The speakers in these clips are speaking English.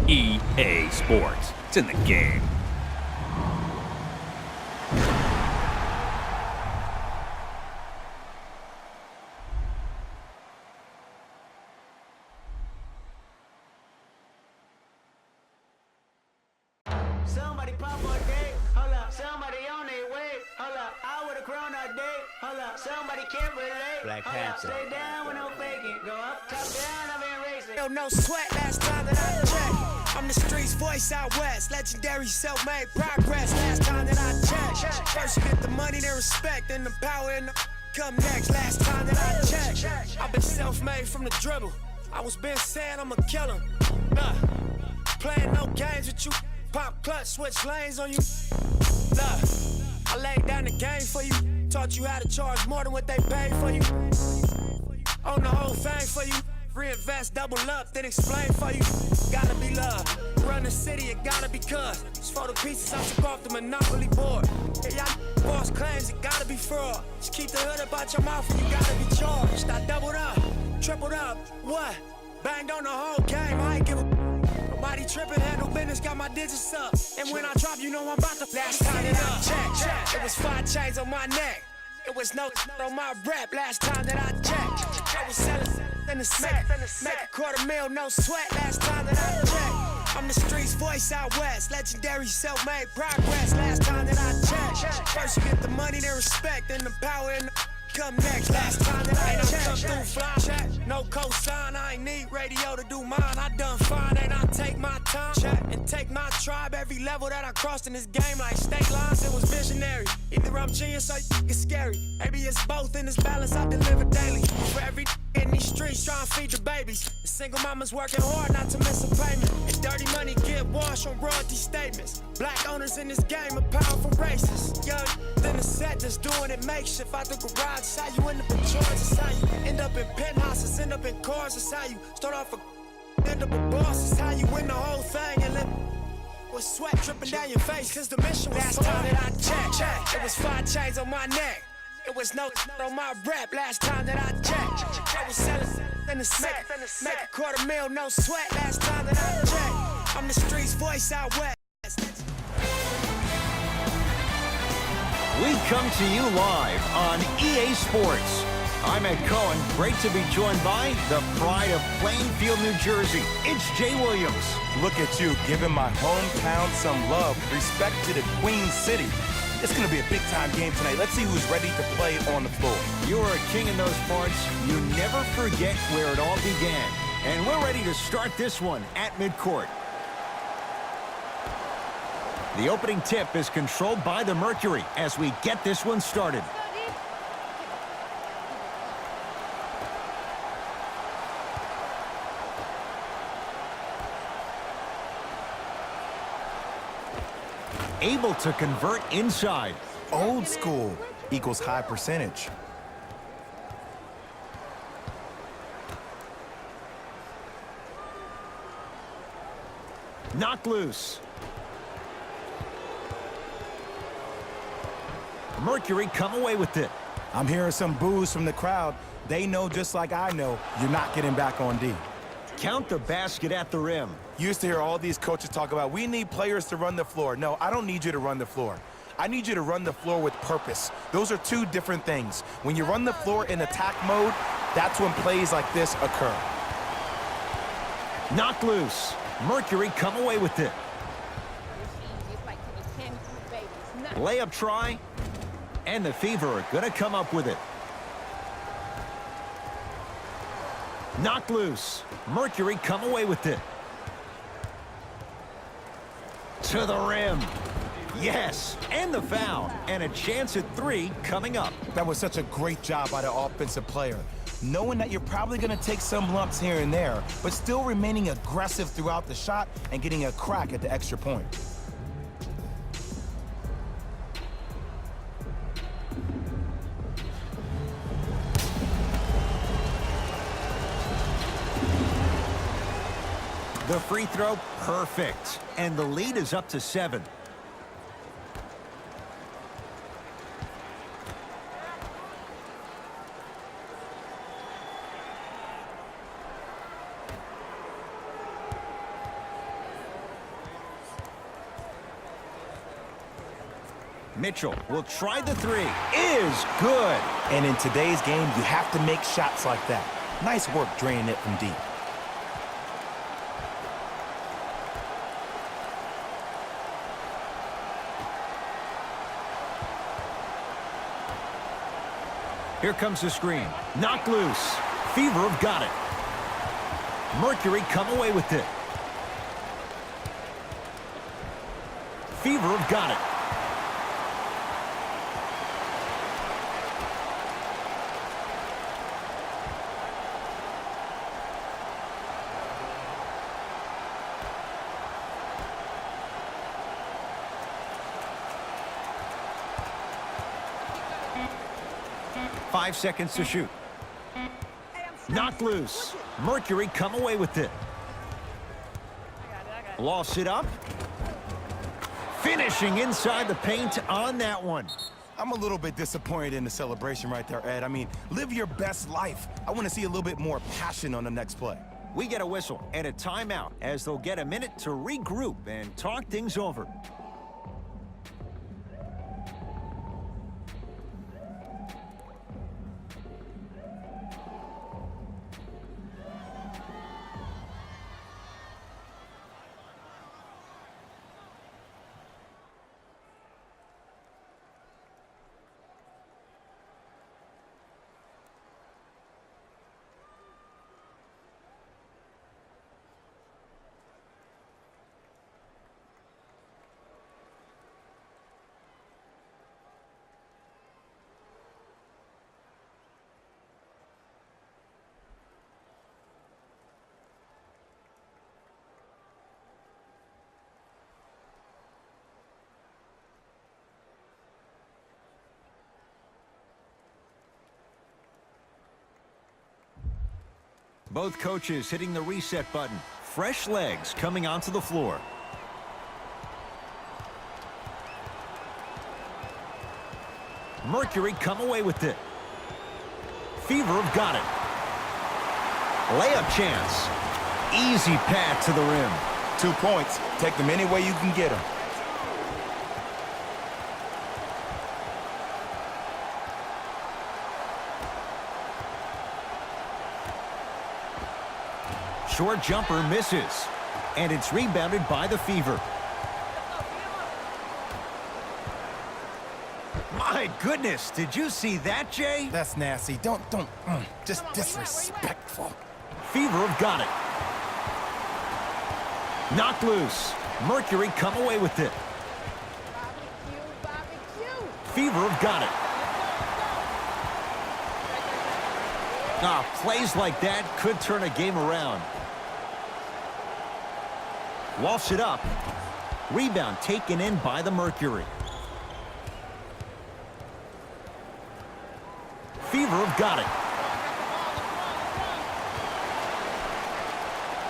EA Sports. It's in the game. Somebody pop a day, hold up. Somebody on their way, hold up. I would've grown all day, hold up. Somebody can't relate, Black hold up. Panther. Stay down with no faking. Go up, top down, I've been racing. Yo, no sweat last time that I checked. I'm the streets voice out west. Legendary self-made progress last time that I checked. First you get the money, then respect, then the power and the come next. Last time that I checked. I've been self-made from the dribble. I was been saying I'm a killer. Nah, playing no games with you. Pop clutch, switch lanes on you. Nah, I laid down the game for you. Taught you how to charge more than what they paid for you. Own the whole thing for you. Reinvest, double up, then explain for you. Gotta be love. Run the city, it gotta be cuz. It's for the pieces I took off the monopoly board. Yeah, y'all boss claims, it gotta be fraud. Just keep the hood up out your mouth and you gotta be charged. I doubled up, tripled up, what? Banged on the whole game, I ain't give a nobody tripping, handle business, got my digits up. And when I drop, you know I'm about to last time that I checked. It was 5 chains on my neck. It was no on my rap last time that I checked. I was selling in the set. Make $250,000, no sweat last time that I checked. I'm the streets voice out west. Legendary self-made progress last time that I checked. First you get the money, then respect, then the power and the come next. Last time that I checked. Come through fly check. No cosign, I ain't need radio to do mine. I done fine, and I take my time and take my tribe. Every level that I crossed in this game, like state lines, it was visionary. Either I'm genius or it's scary. Maybe it's both in this balance I deliver daily. For every in these streets trying to feed the babies. The single mama's working hard not to miss a payment. And dirty money get washed on royalty statements. Black owners in this game are powerful racists. Young, then the set just doing it makeshift out the garage. It's how you end up in Georgia. It's how you end up in penthouses, end up in cars. It's how you start off a end up a boss. It's how you win the whole thing and live with sweat dripping down your face. Cause the mission was last time that I checked. It was 5 chains on my neck. It was no on my rap last time that I checked. I was selling in the set. Make $250,000, no sweat last time that I checked. I'm the streets voice out west. We come to you live on EA Sports. I'm Ed Cohen. Great to be joined by the pride of Plainfield, New Jersey. It's Jay Williams. Look at you, giving my hometown some love. Respect to the Queen City. It's going to be a big-time game tonight. Let's see who's ready to play on the floor. You are a king in those parts. You never forget where it all began. And we're ready to start this one at midcourt. The opening tip is controlled by the Mercury as we get this one started. Able to convert inside. Old school equals high percentage. Knocked loose. Mercury come away with it. I'm hearing some boos from the crowd. They know just like I know you're not getting back on D. Count the basket at the rim. You used to hear all these coaches talk about, we need players to run the floor. No, I don't need you to run the floor. I need you to run the floor with purpose. Those are two different things. When you run the floor in attack mode, that's when plays like this occur. Knocked loose. Mercury come away with it. Layup try. And the Fever are going to come up with it. Knocked loose. Mercury come away with it. To the rim. Yes, and the foul. And a chance at 3 coming up. That was such a great job by the offensive player. Knowing that you're probably going to take some lumps here and there, but still remaining aggressive throughout the shot and getting a crack at the extra point. The free throw, perfect. And the lead is up to 7. Mitchell will try the three. Is good. And in today's game, you have to make shots like that. Nice work draining it from deep. Here comes the screen. Knocked loose. Fever have got it. Mercury come away with it. Fever have got it. Five seconds to shoot. Knocked loose. Mercury come away with it. Lost it up. Finishing inside the paint on that one. I'm a little bit disappointed in the celebration right there, Ed. I mean, live your best life. I want to see a little bit more passion on the next play. We get a whistle and a timeout as they'll get a minute to regroup and talk things over. Both coaches hitting the reset button. Fresh legs coming onto the floor. Mercury come away with it. Fever have got it. Layup chance. Easy path to the rim. 2 points. Take them any way you can get them. Short jumper misses. And it's rebounded by the Fever. My goodness, did you see that, Jay? That's nasty. Just disrespectful. Fever have got it. Knocked loose. Mercury come away with it. Fever have got it. Plays like that could turn a game around. Lofts it up. Rebound taken in by the Mercury. Fever have got it.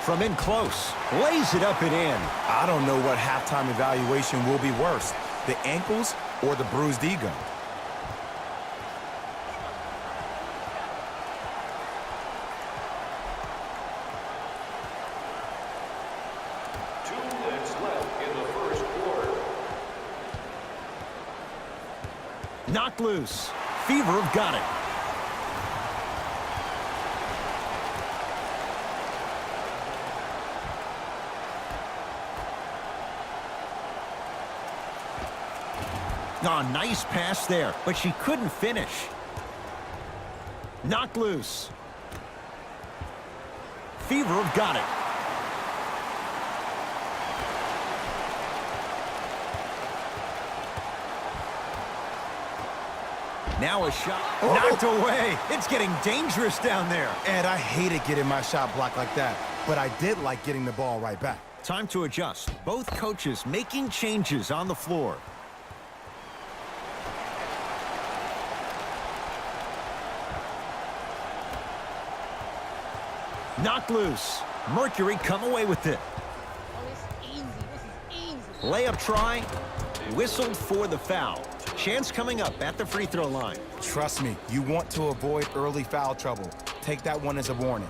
From in close. Lays it up and in. I don't know what halftime evaluation will be worse, the ankles or the bruised ego. Knocked loose. Fever have got it. Nice pass there, but she couldn't finish. Knocked loose. Fever have got it. Now a shot knocked away. It's getting dangerous down there. Ed, I hated getting my shot blocked like that, but I did like getting the ball right back. Time to adjust. Both coaches making changes on the floor. Knocked loose. Mercury come away with it. This is easy. Layup try. Whistled for the foul. Chance coming up at the free throw line. Trust me, you want to avoid early foul trouble. Take that one as a warning.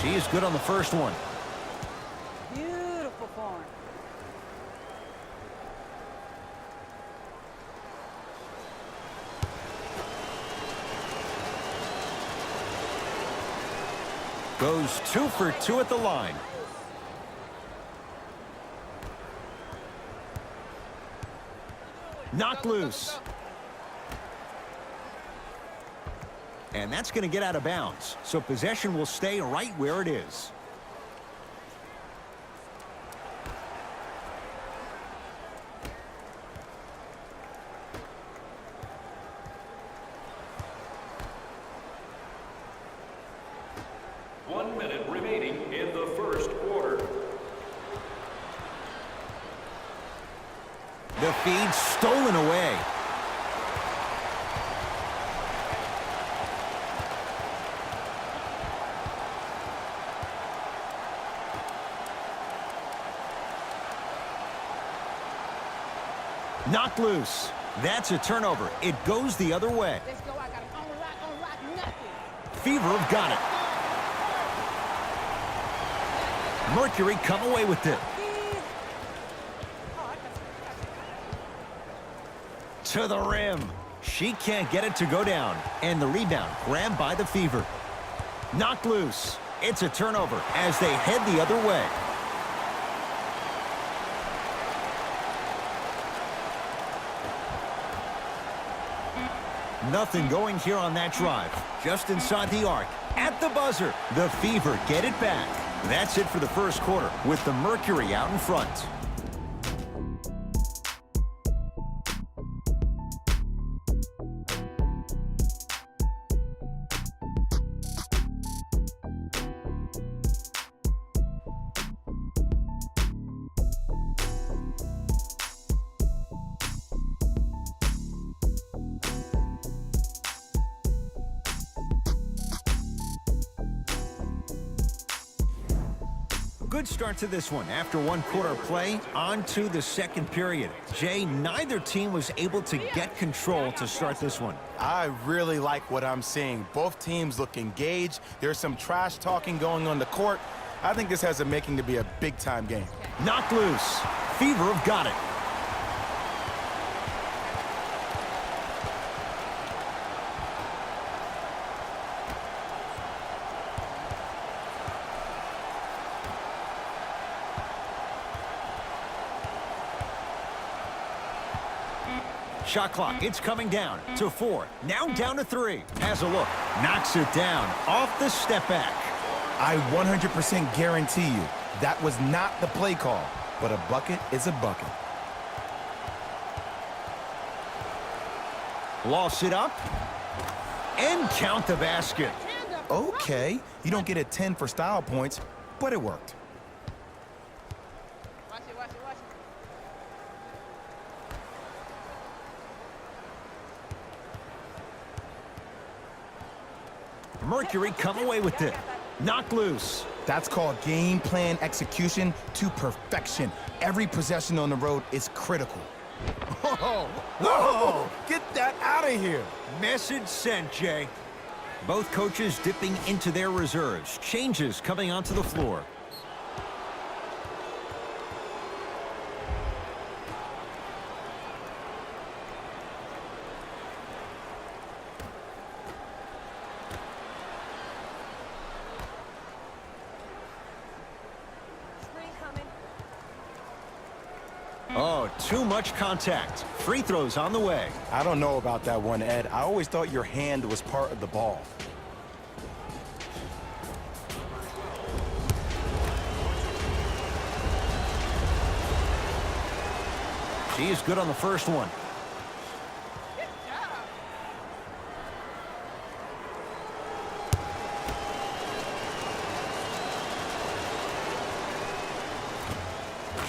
She is good on the first one. Beautiful form. Goes 2 for 2 at the line. Knocked loose. And that's going to get out of bounds. So possession will stay right where it is. One minute remaining in the first quarter. The feed stolen away. Knocked loose. That's a turnover. It goes the other way. Let's go. I got him on lock, nothing. Fever have got it. Mercury come away with it. To the rim. She can't get it to go down. And the rebound grabbed by the Fever. Knocked loose. It's a turnover as they head the other way. Nothing going here on that drive. Just inside the arc. At the buzzer. The Fever get it back. That's it for the first quarter with the Mercury out in front. Good start to this one. After one quarter play, on to the second period. Jay, neither team was able to get control to start this one. I really like what I'm seeing. Both teams look engaged. There's some trash talking going on the court. I think this has a making to be a big-time game. Knocked loose. Fever have got it. Shot clock, it's coming down to 4. Now down to 3. Has a look. Knocks it down off the step back. I 100% guarantee you that was not the play call, but a bucket is a bucket. Lost it up. And count the basket. Okay, you don't get a 10 for style points, but it worked. Watch it, watch it, watch it. Mercury come away with it. Knocked loose. That's called game plan execution to perfection. Every possession on the road is critical. Whoa! Whoa! Get that out of here! Message sent, Jay. Both coaches dipping into their reserves. Changes coming onto the floor. Oh, too much contact. Free throws on the way. I don't know about that one, Ed. I always thought your hand was part of the ball. She is good on the first one.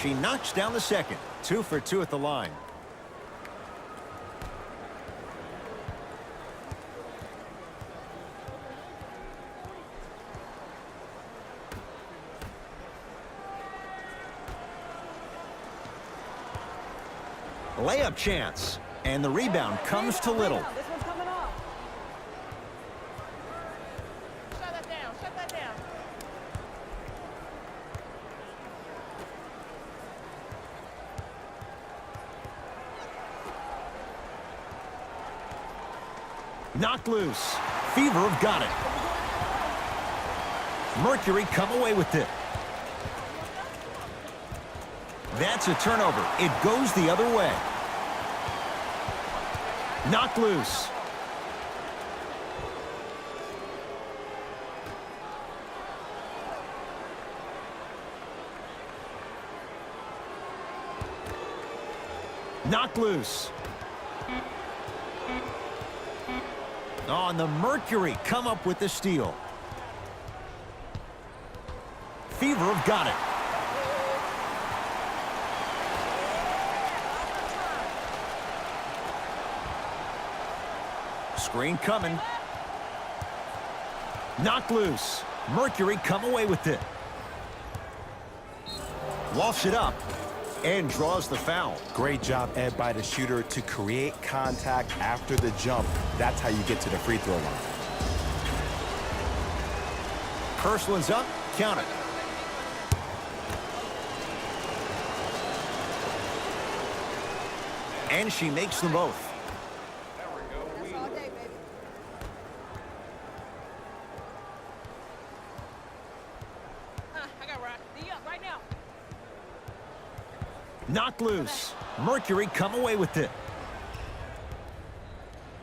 She knocks down the second. 2 for 2 at the line. Layup chance. And the rebound comes to Little. This one's coming off. Shut that down, shut that down. Knocked loose. Fever have got it. Mercury come away with it. That's a turnover. It goes the other way. Knocked loose. Knocked loose. Oh, and the Mercury come up with the steal. Fever have got it. Screen coming. Knocked loose. Mercury come away with it. Lofts it up and draws the foul. Great job, Ed, by the shooter to create contact after the jump. That's how you get to the free throw line. First one's up. Count it. And she makes them both. That's all day, baby. I got right. D up right now. Knocked loose. Mercury come away with it.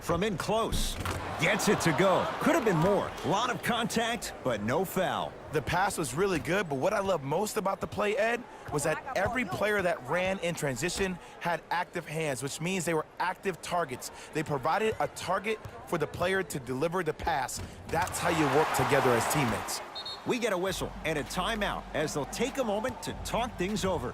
From in close. Gets it to go. Could have been more. A lot of contact, but no foul. The pass was really good, but what I love most about the play, Ed, was that every player that ran in transition had active hands, which means they were active targets. They provided a target for the player to deliver the pass. That's how you work together as teammates. We get a whistle and a timeout as they'll take a moment to talk things over.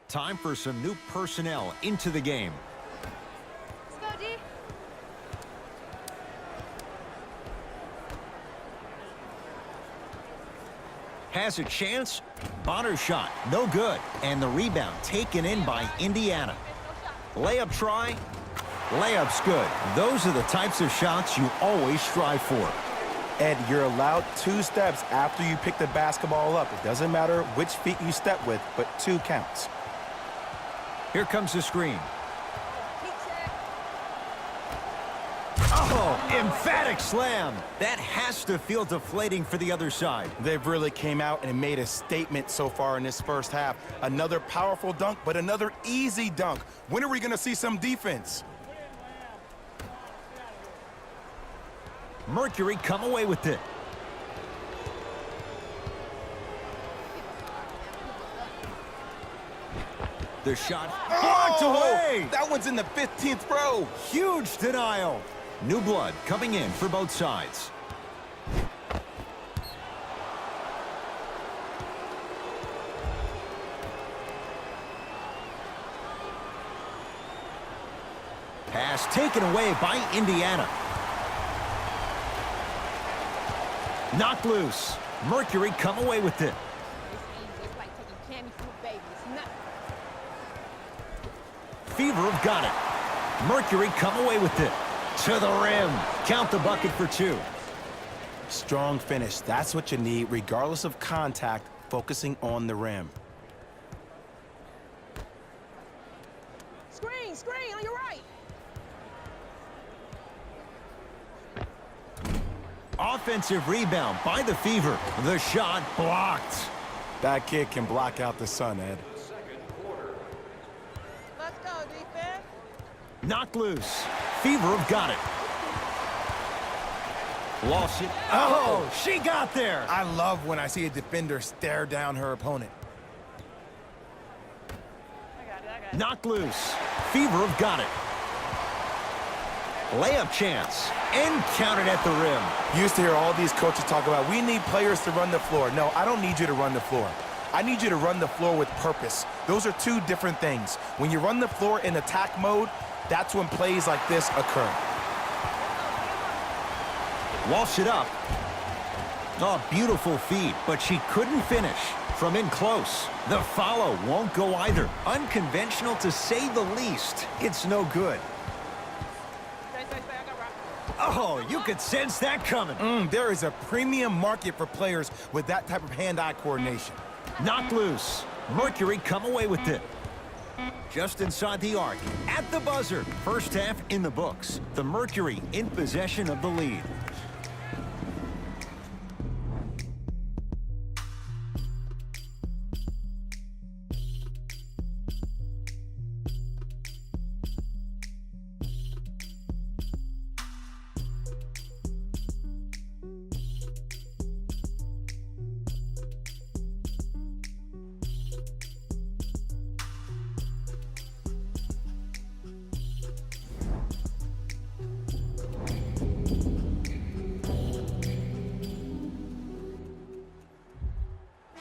Time for some new personnel into the game. Let's go, D. Has a chance. Bonner shot. No good. And the rebound taken in by Indiana. Layup try. Layup's good. Those are the types of shots you always strive for. Ed, you're allowed 2 steps after you pick the basketball up. It doesn't matter which feet you step with, but 2 counts. Here comes the screen. Heat check. Oh, emphatic slam. That has to feel deflating for the other side. They've really came out and made a statement so far in this first half. Another powerful dunk, but another easy dunk. When are we going to see some defense? Mercury come away with it. The shot blocked away. That one's in the 15th row. Huge denial. New blood coming in for both sides. Pass taken away by Indiana. Knocked loose. Mercury come away with it. It's like taking candy fruit baby. It's nothing. Fever have got it. Mercury come away with it. To the rim. Count the bucket for 2. Strong finish. That's what you need, regardless of contact, focusing on the rim. Screen, screen on your right. Offensive rebound by the Fever. The shot blocked. That kid can block out the sun, Ed. Let's go, defense. Knocked loose. Fever have got it. Lost it. Oh, she got there. I love when I see a defender stare down her opponent. I got it. Knocked loose. Fever have got it. Layup chance. And counted at the rim. Used to hear all these coaches talk about, we need players to run the floor. No, I don't need you to run the floor. I need you to run the floor with purpose. Those are two different things. When you run the floor in attack mode, that's when plays like this occur. Walsh it up. Oh, beautiful feed, but she couldn't finish. From in close. The follow won't go either. Unconventional to say the least. It's no good. Stay, I got rock. Oh, you could sense that coming. There is a premium market for players with that type of hand-eye coordination. Knocked loose. Mercury come away with it. Just inside the arc. At the buzzer. First half in the books. The Mercury in possession of the lead.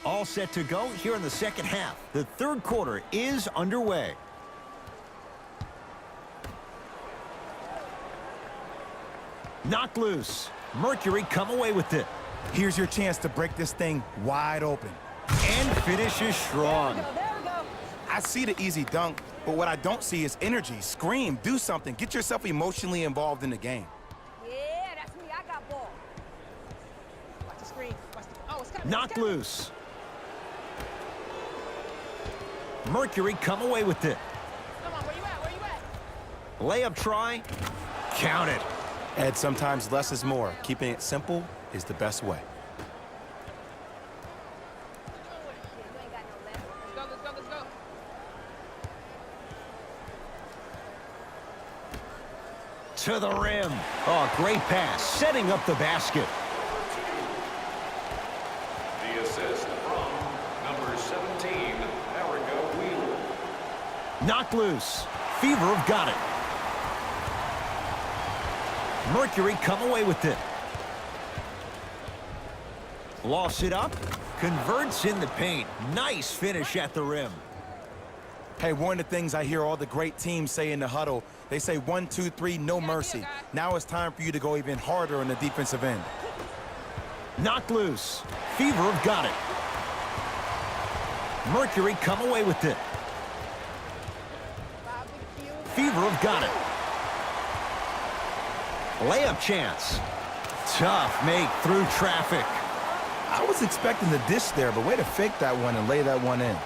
All set to go here in the second half. The third quarter is underway. Knocked loose. Mercury come away with it. Here's your chance to break this thing wide open. And finishes strong. There we go. I see the easy dunk, but what I don't see is energy. Scream, do something. Get yourself emotionally involved in the game. Yeah, that's me. I got ball. Watch the screen. Oh, it's coming. Knocked loose. Mercury come away with it. Come on, where you at? Where you at? Layup try. Count it. Ed, sometimes less is more. Keeping it simple is the best way. Let's go. To the rim. Oh, great pass. Setting up the basket. The assist from number 17, Erica Wheeler. Knocked loose. Fever have got it. Mercury come away with it. Lost it up. Converts in the paint. Nice finish at the rim. Hey, one of the things I hear all the great teams say in the huddle, they say 1, 2, 3, no mercy. Now it's time for you to go even harder on the defensive end. Knocked loose. Fever have got it. Mercury come away with it. Fever have got it. Layup chance. Tough make through traffic. I was expecting the dish there, but way to fake that one and lay that one in.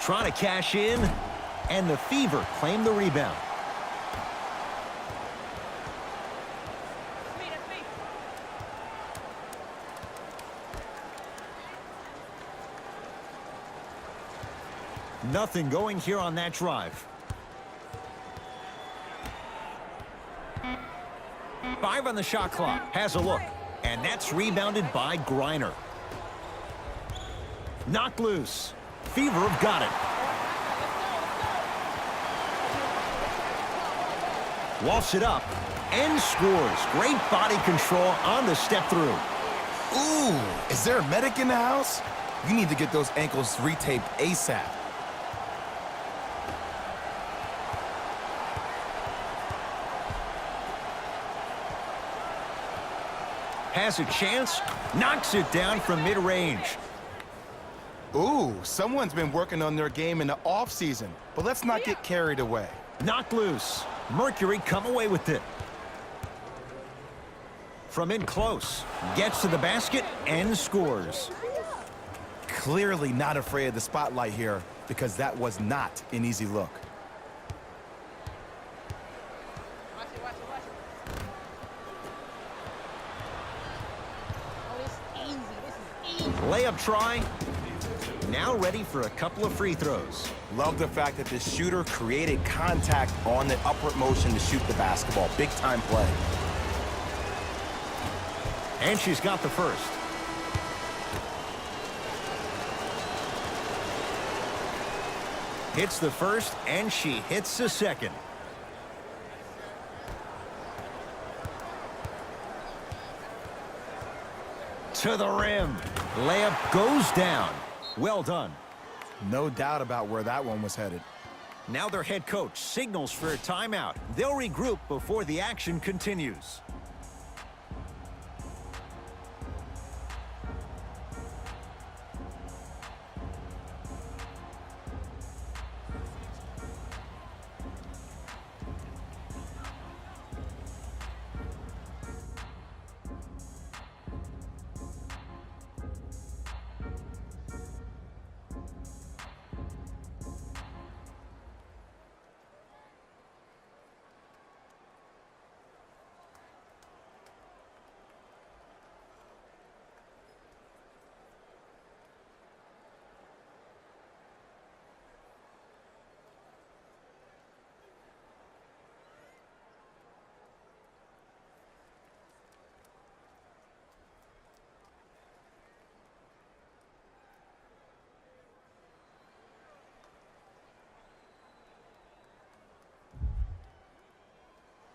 Trying to cash in, and the Fever claim the rebound. That's me. Nothing going here on that drive. 5 on the shot clock. Has a look. And that's rebounded by Griner. Knocked loose. Fever have got it. Walks it up and scores. Great body control on the step through. Ooh, is there a medic in the house? You need to get those ankles retaped ASAP. Has a chance. Knocks it down from mid-range. Ooh, someone's been working on their game in the offseason, but let's not get carried away. Knocked loose. Mercury come away with it. From in close. Gets to the basket and scores. Clearly not afraid of the spotlight here because that was not an easy look. Watch it. Oh, this is easy. Layup try. Now ready for a couple of free throws. Love the fact that the shooter created contact on the upward motion to shoot the basketball. Big time play. And she's got the first. Hits the first, and she hits the second. To the rim. Layup goes down. Well done. No doubt about where that one was headed. Now their head coach signals for a timeout. They'll regroup before the action continues.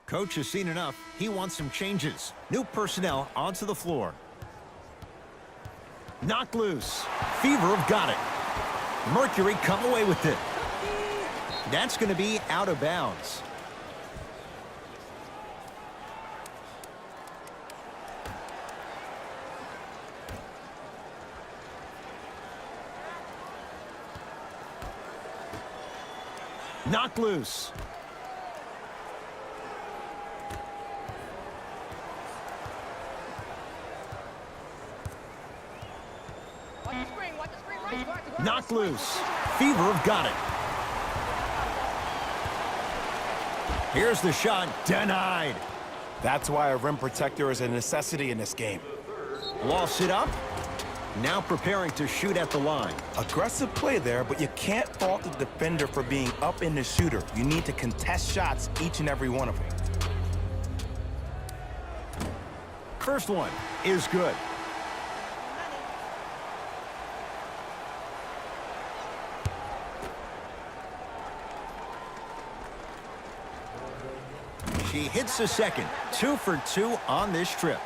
Coach has seen enough. He wants some changes. New personnel onto the floor. Knocked loose. Fever have got it. Mercury come away with it. That's going to be out of bounds. Knocked loose. Knocked loose. Fever have got it. Here's the shot. Denied. That's why a rim protector is a necessity in this game. Lost it up. Now preparing to shoot at the line. Aggressive play there, but you can't fault the defender for being up in the shooter. You need to contest shots, each and every one of them. First one is good. She hits the second. 2 for 2 on this trip.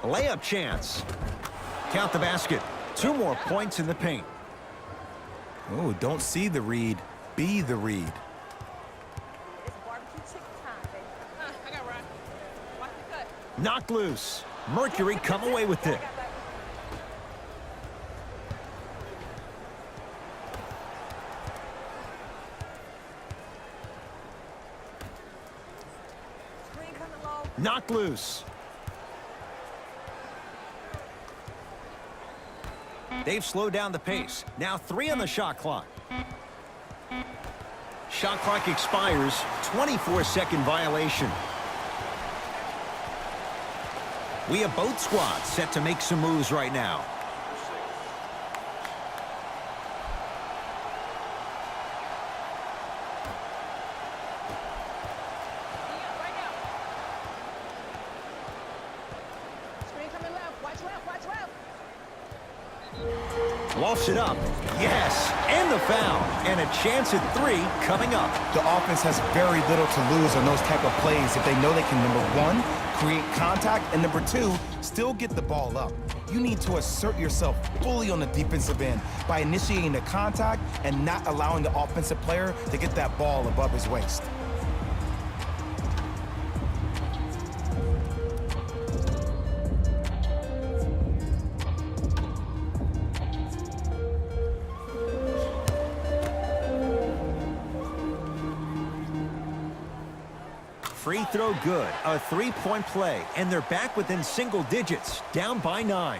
Layup chance. Count the basket. 2 more points in the paint. Oh, don't see the read. Be the read. It's barbecue chicken time, baby. I got Ryan. Watch the cut. Knocked loose. Mercury come away with it. Screen coming low. Knocked loose. They've slowed down the pace. Now 3 on the shot clock. Shot clock expires. 24-second violation. We have both squads set to make some moves right now. Right now. Screen coming left. Watch left. Watch left. Lofts it up. Yes, and the foul. And a chance at 3 coming up. The offense has very little to lose on those type of plays if they know they can, number 1, create contact, and number 2, still get the ball up. You need to assert yourself fully on the defensive end by initiating the contact and not allowing the offensive player to get that ball above his waist. Free throw good. A 3-point play. And they're back within single digits. Down by 9.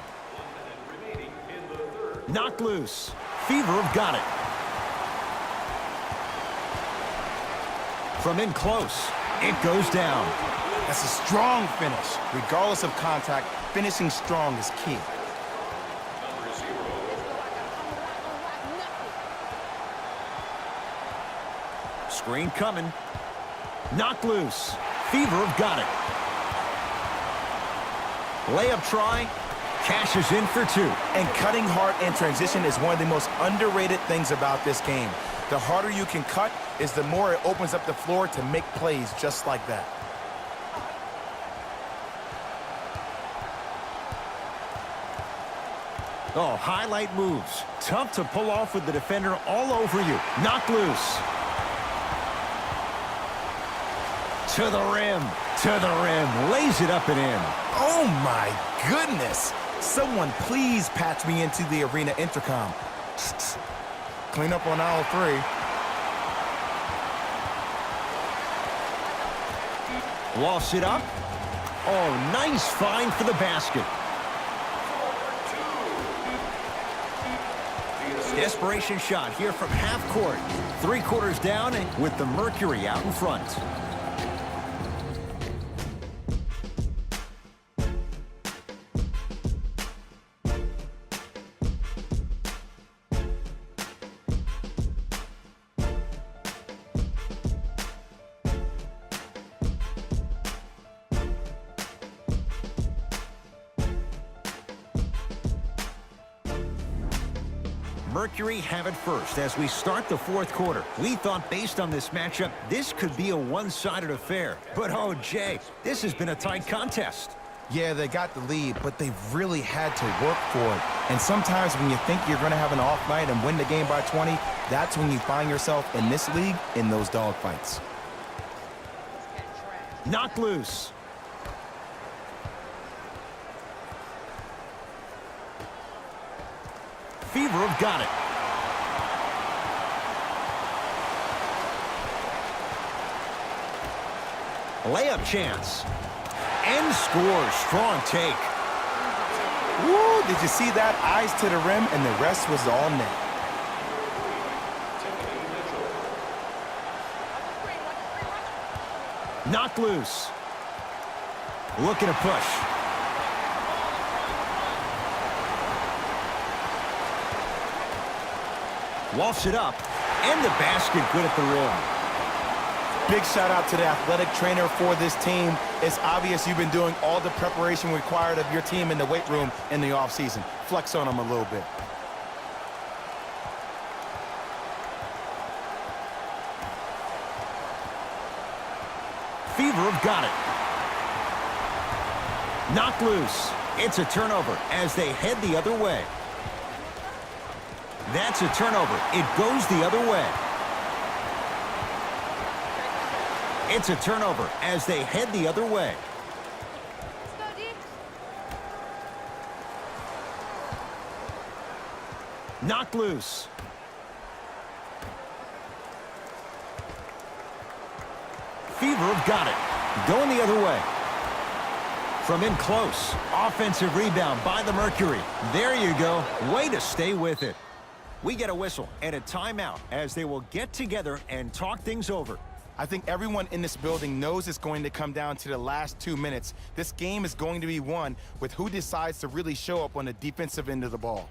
Knocked loose. Fever have got it. From in close, it goes down. That's a strong finish. Regardless of contact, finishing strong is key. Number 0. Screen coming. Knocked loose. Fever have got it. Layup try. Cashes in for 2. And cutting hard in transition is one of the most underrated things about this game. The harder you can cut is the more it opens up the floor to make plays just like that. Oh, highlight moves. Tough to pull off with the defender all over you. Knocked loose. To the rim. To the rim. Lays it up and in. Oh my goodness. Someone please patch me into the arena intercom. Clean up on aisle 3. Lost it up. Oh, nice find for the basket. Desperation shot here from half court. 3 quarters down and with the Mercury out in front. Mercury have it first as we start the 4th quarter. We thought based on this matchup, this could be a one-sided affair. But oh, Jay, this has been a tight contest. Yeah, they got the lead, but they've really had to work for it. And sometimes when you think you're going to have an off night and win the game by 20, that's when you find yourself in this league in those dogfights. Knocked loose. Fever have got it. Layup chance. And scores. Strong take. Woo! Did you see that? Eyes to the rim, and the rest was all net. Knocked loose. Looking to push. Lofts it up, and the basket good at the rim. Big shout out to the athletic trainer for this team. It's obvious you've been doing all the preparation required of your team in the weight room in the offseason. Flex on them a little bit. Fever have got it. Knocked loose. It's a turnover as they head the other way. That's a turnover. It goes the other way. It's a turnover as they head the other way. Knocked loose. Fever have got it. Going the other way. From in close. Offensive rebound by the Mercury. There you go. Way to stay with it. We get a whistle and a timeout as they will get together and talk things over. I think everyone in this building knows it's going to come down to the last 2 minutes. This game is going to be won with who decides to really show up on the defensive end of the ball.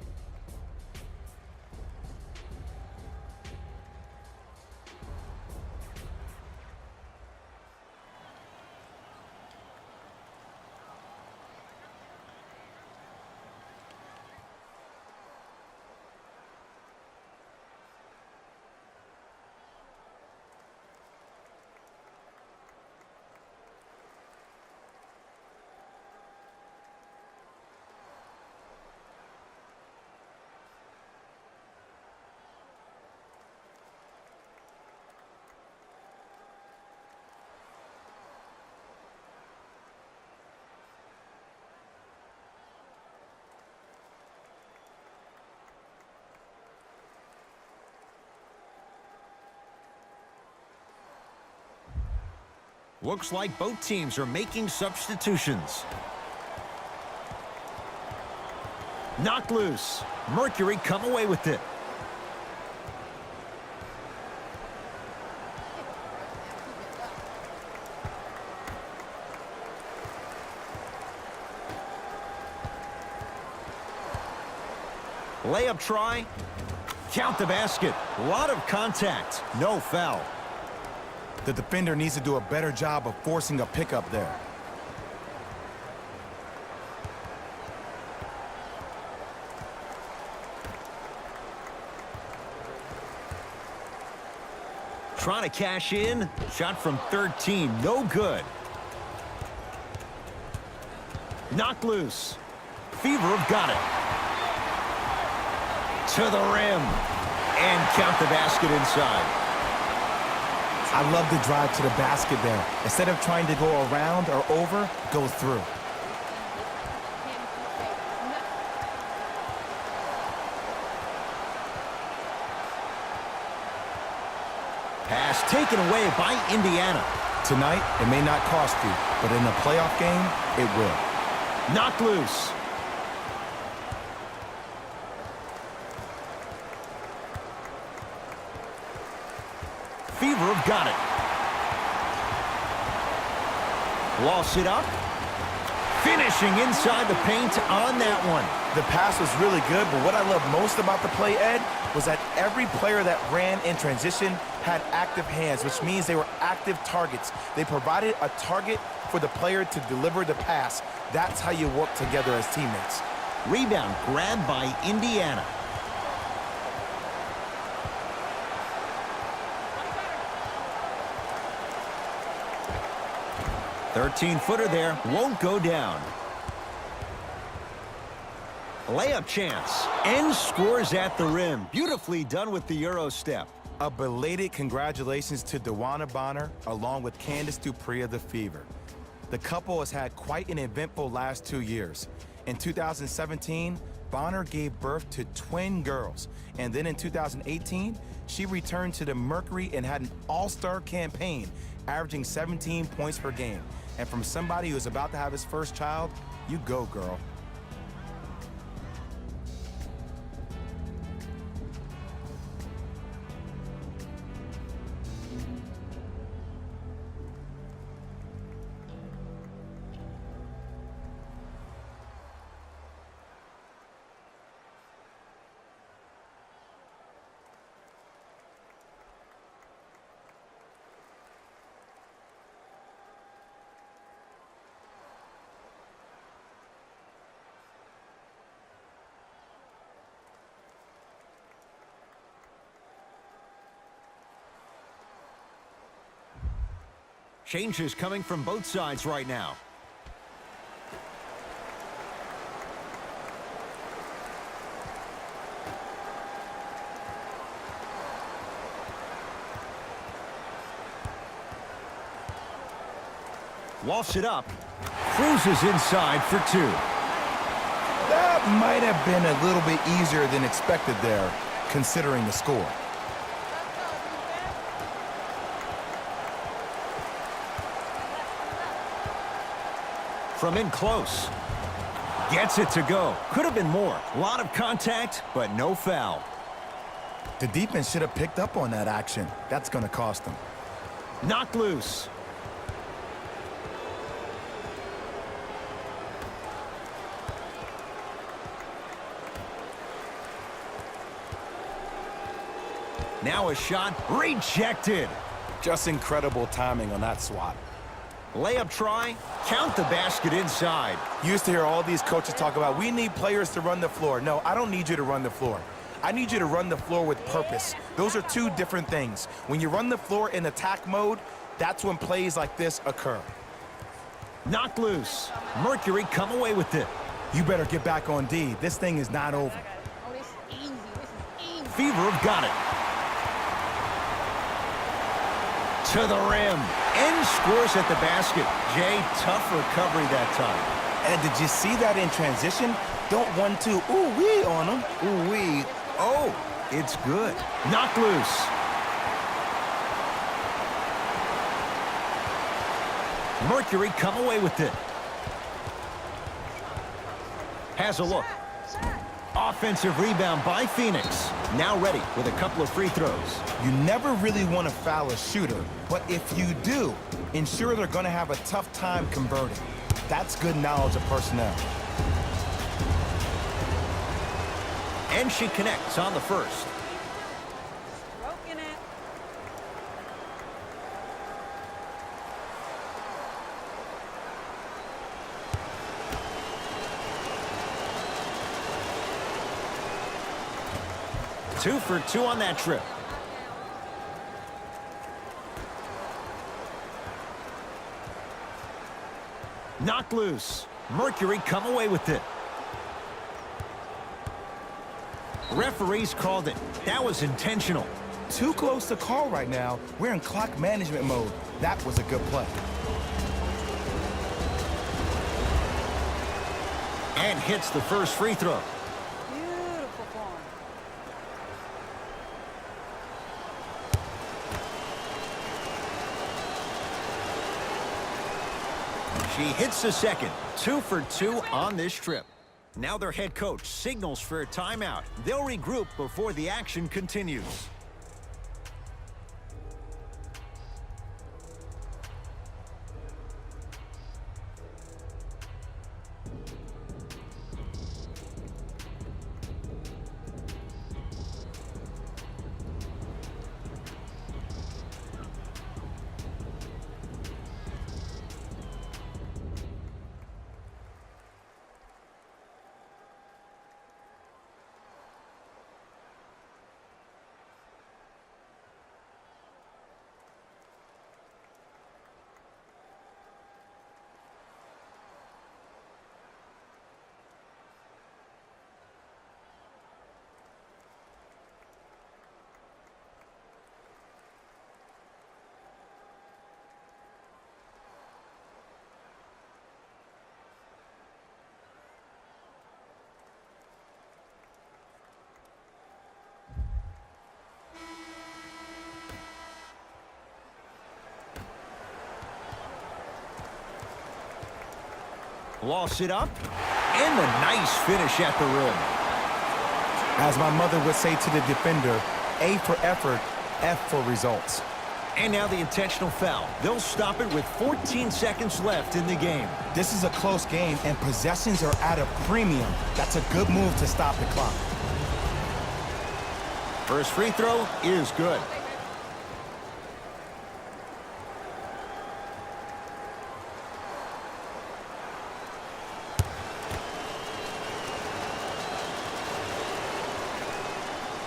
Looks like both teams are making substitutions. Knocked loose. Mercury come away with it. Layup try. Count the basket. A lot of contact. No foul. The defender needs to do a better job of forcing a pickup there. Trying to cash in. Shot from 13. No good. Knocked loose. Fever got it. To the rim. And count the basket inside. I love the drive to the basket there. Instead of trying to go around or over, go through. Pass taken away by Indiana. Tonight, it may not cost you, but in a playoff game, it will. Knocked loose. Fever got it. Lost it up. Finishing inside the paint on that one. The pass was really good, but what I love most about the play, Ed, was that every player that ran in transition had active hands, which means they were active targets. They provided a target for the player to deliver the pass. That's how you work together as teammates. Rebound grabbed by Indiana. "13-footer there, won't go down." Layup chance, and scores at the rim. Beautifully done with the Euro step. A belated congratulations to Dewana Bonner along with Candace Dupree of the Fever. The couple has had quite an eventful last 2 years. In 2017, Bonner gave birth to twin girls, and then in 2018, she returned to the Mercury and had an all-star campaign, averaging 17 points per game. And from somebody who's about to have his first child, you go, girl. Changes coming from both sides right now. Lofts it up. Cruises inside for two. That might have been a little bit easier than expected there, considering the score. From in close. Gets it to go. Could have been more. A lot of contact, but no foul. The defense should have picked up on that action. That's going to cost them. Knocked loose. Now a shot rejected. Just incredible timing on that swat. Layup try. Count the basket inside. You used to hear all these coaches talk about, we need players to run the floor. No, I don't need you to run the floor. I need you to run the floor with purpose. Those are two different things. When you run the floor in attack mode, that's when plays like this occur. Knocked loose. Mercury come away with it. You better get back on D. This thing is not over. Oh, this is easy. This is easy. Fever got it. To the rim. And scores at the basket. Jay, tough recovery that time. And did you see that in transition? Don't 1-2 ooh-wee on him. Ooh-wee. Oh, it's good. Knocked loose. Mercury come away with it. Has a look. Offensive rebound by Phoenix. Now ready with a couple of free throws. You never really want to foul a shooter, but if you do, ensure they're going to have a tough time converting. That's good knowledge of personnel. And she connects on the first. Stroking it. Two for two on that trip. Knocked loose. Mercury come away with it. Referees called it. That was intentional. Too close to call right now. We're in clock management mode. That was a good play. And hits the first free throw. Beautiful form. She hits the second. 2 for 2 on this trip. Now their head coach signals for a timeout. They'll regroup before the action continues. Lost it up. And a nice finish at the rim. As my mother would say to the defender, A for effort, F for results. And now the intentional foul. They'll stop it with 14 seconds left in the game. This is a close game, and possessions are at a premium. That's a good move to stop the clock. First free throw is good.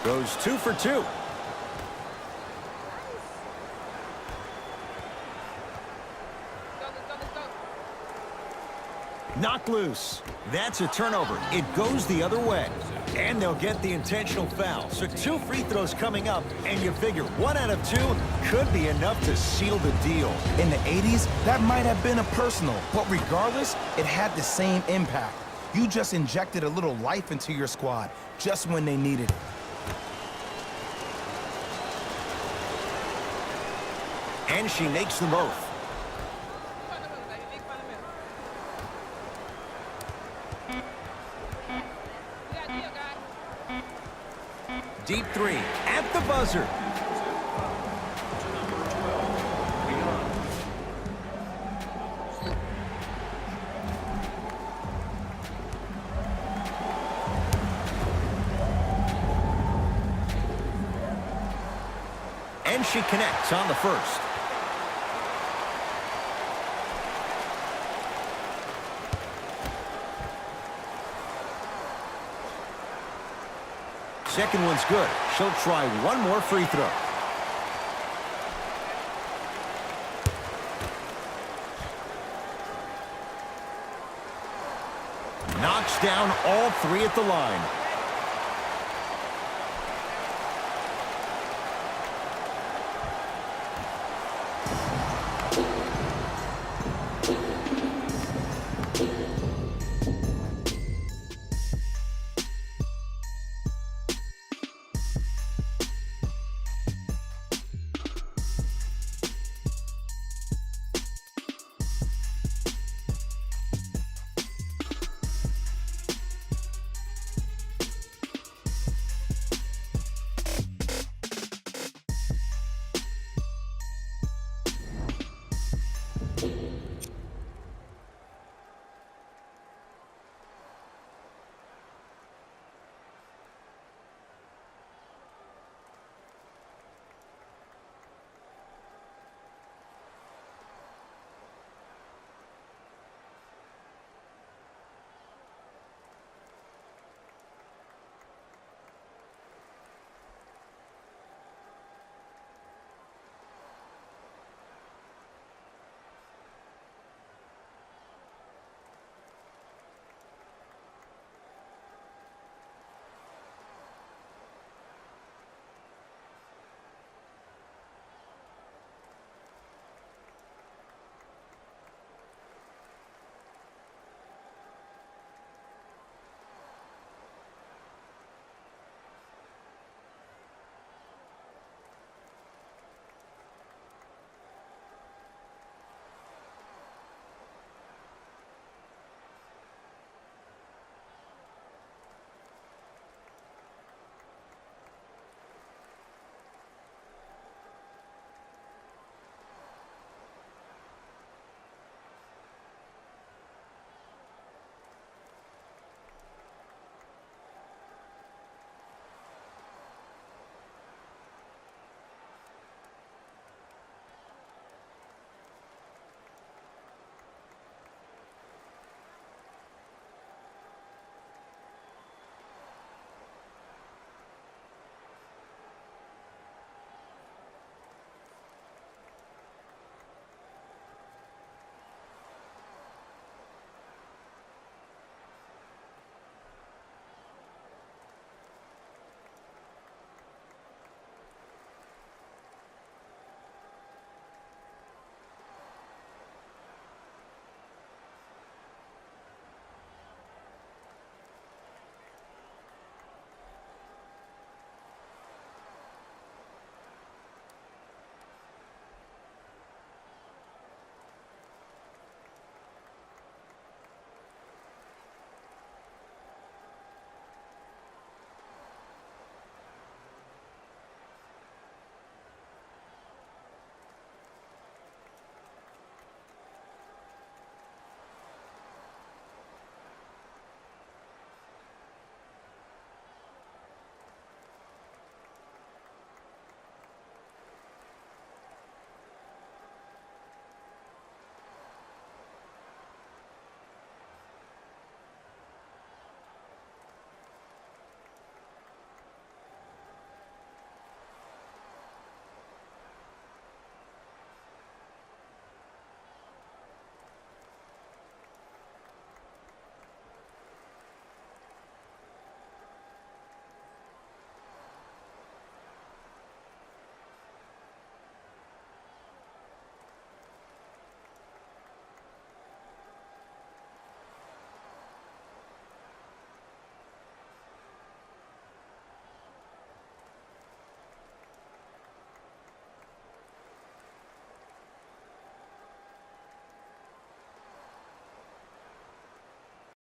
Goes 2 for 2. Go, go, go, go. Knocked loose. That's a turnover. It goes the other way. And they'll get the intentional foul. So 2 free throws coming up, and you figure 1 out of 2 could be enough to seal the deal. In the 80s, that might have been a personal, but regardless, it had the same impact. You just injected a little life into your squad just when they needed it. And she makes them both. Deep three at the buzzer. And she connects on the first. Second one's good. She'll try one more free throw. Knocks down all 3 at the line.